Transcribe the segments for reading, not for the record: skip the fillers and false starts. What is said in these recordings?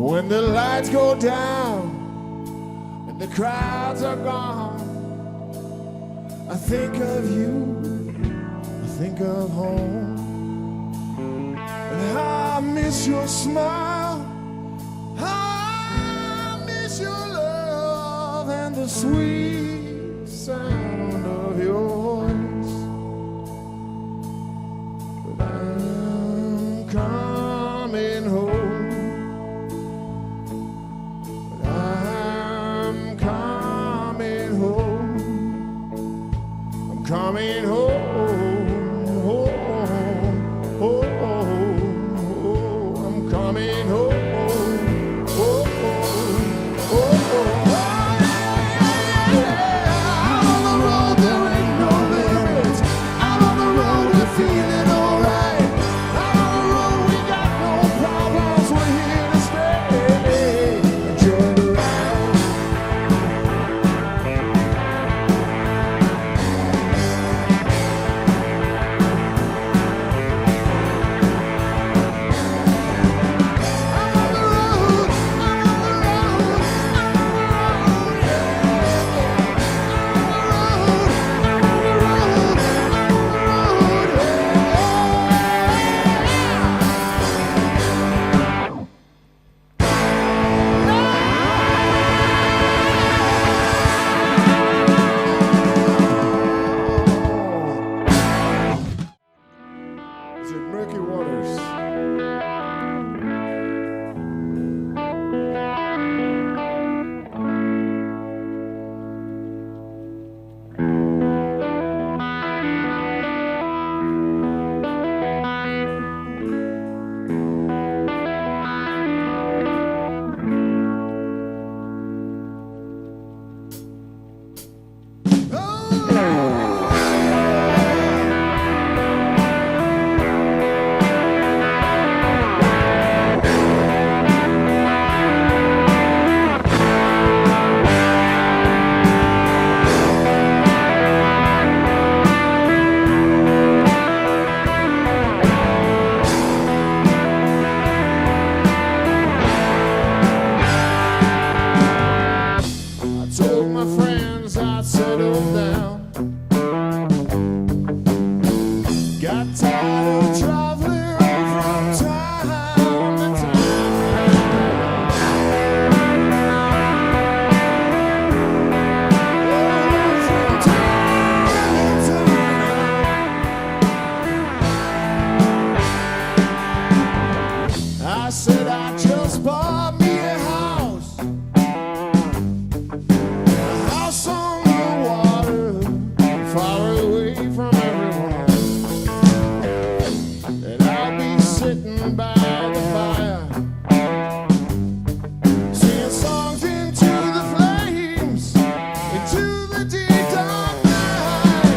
When the lights go down and the crowds are gone, I think of you, I think of home. And I miss your smile, I miss your love and the sweet sound of your voice. But I'm coming home. Coming home, home, home, I'm coming home, home, home. Out on the road, there ain't no limits. Out on the road, we're feeling alright. Out on the road, we got no problems. We're here to stay. Enjoy the ride. Murky Waters. Told my friends I'd settle down. Got tired of traveling from town to town. From town to town. I said I just bought me a house. On the water, far away from everyone. And I'll be sitting by the fire, singing songs into the flames, into the deep dark night.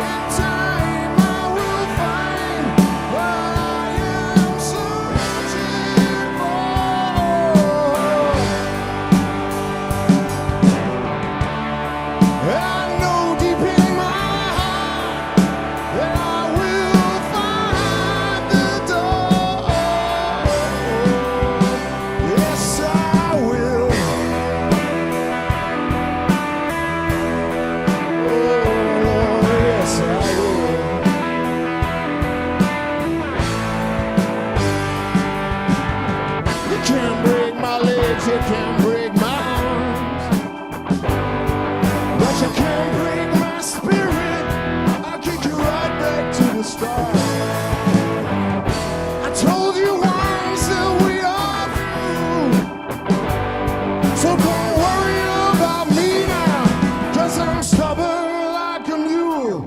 In time I will find what I am searching for. I know deep in my heart that I will find the door. Yes, I will. Oh, yes, I will. You can't break my legs, you can't break my arms, but you can't break my spirit. I'll kick you right back to the start. I told you once that we are through, so don't worry about me now, 'cause I'm stubborn like a mule.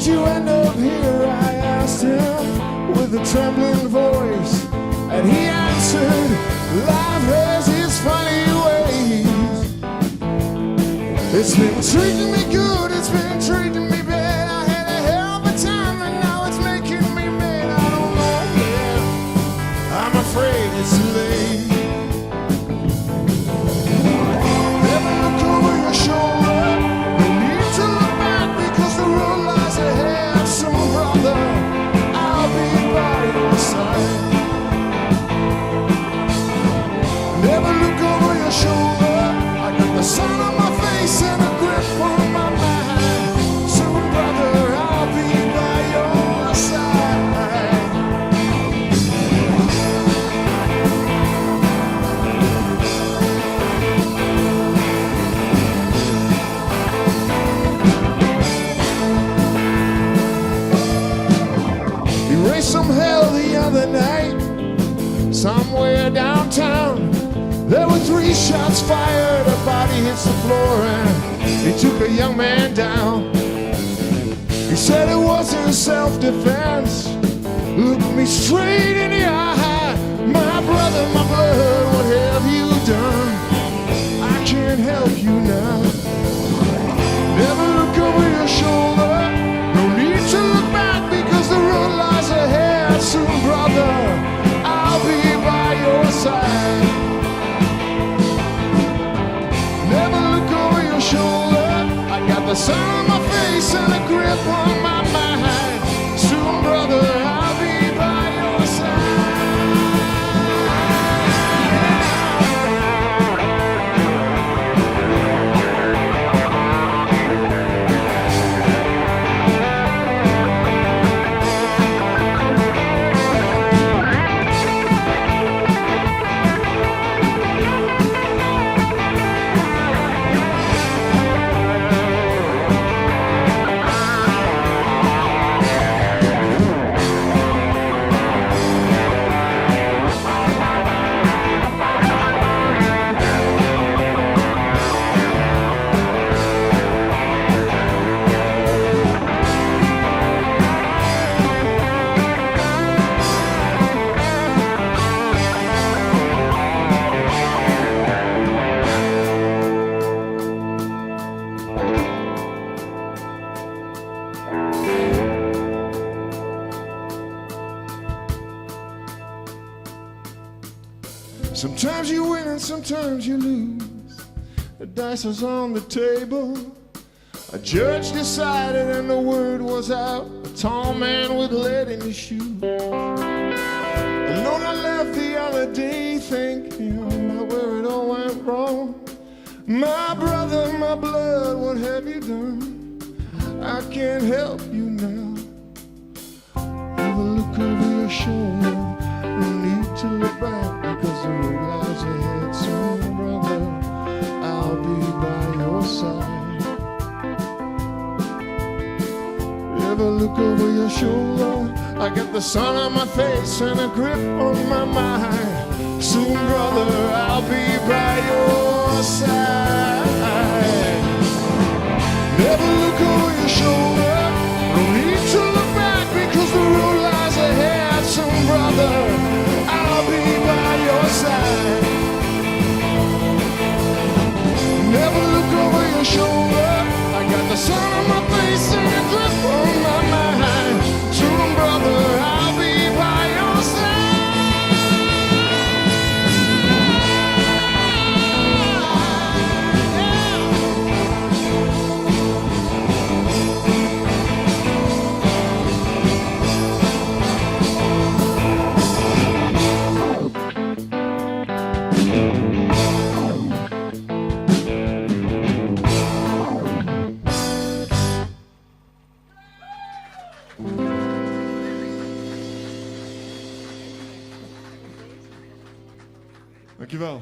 did you end up here? I asked him with a trembling voice, and he answered, life has its funny ways. It's been treating me good, it's been treating me bad. I had a hell of a time, and now it's making me mad. I don't know, man, I'm afraid it's too late. Never look over your shoulder, no need to look back, because the road lies ahead. Soon, brother, I'll be by your side. Never look over your shoulder, I got the sun on my face and a grip on my mind. Soon, brother, I'll be by your side. He raised some hell the other night, somewhere downtown. There were 3 shots fired, a body hits the floor, and he took a young man down. He said it wasn't self-defense, looked me straight in the eye. My brother, my blood, what have you done? I can't help you now. Never look over your shoulder, no need to look back, because the road lies ahead. Soon, brother, I'll be by your side. Never look over your shoulder, I got the sun on my face and a grip on my mind. Soon, brother, I'll be by your side. Sometimes you win and sometimes you lose. The dice was on the table. A judge decided and the word was out. A tall man with lead in his shoe. Alone I left the other day thinking about where it all went wrong. My brother, my blood, what have you done? I can't help you now. Never look over your shoulder, no need to look back, because the road lies ahead. Soon, brother, I'll be by your side. Never look over your shoulder, I got the sun on my face and a grip on my mind. Soon, brother, I'll be by your side. Never look over your shoulder, no need to look back, because the road lies ahead. Soon, brother, I'll be by your side. Never look over your shoulder, I got the sun on my face and a grip on my mind. Soon, brother, I'll be by your Dankjewel.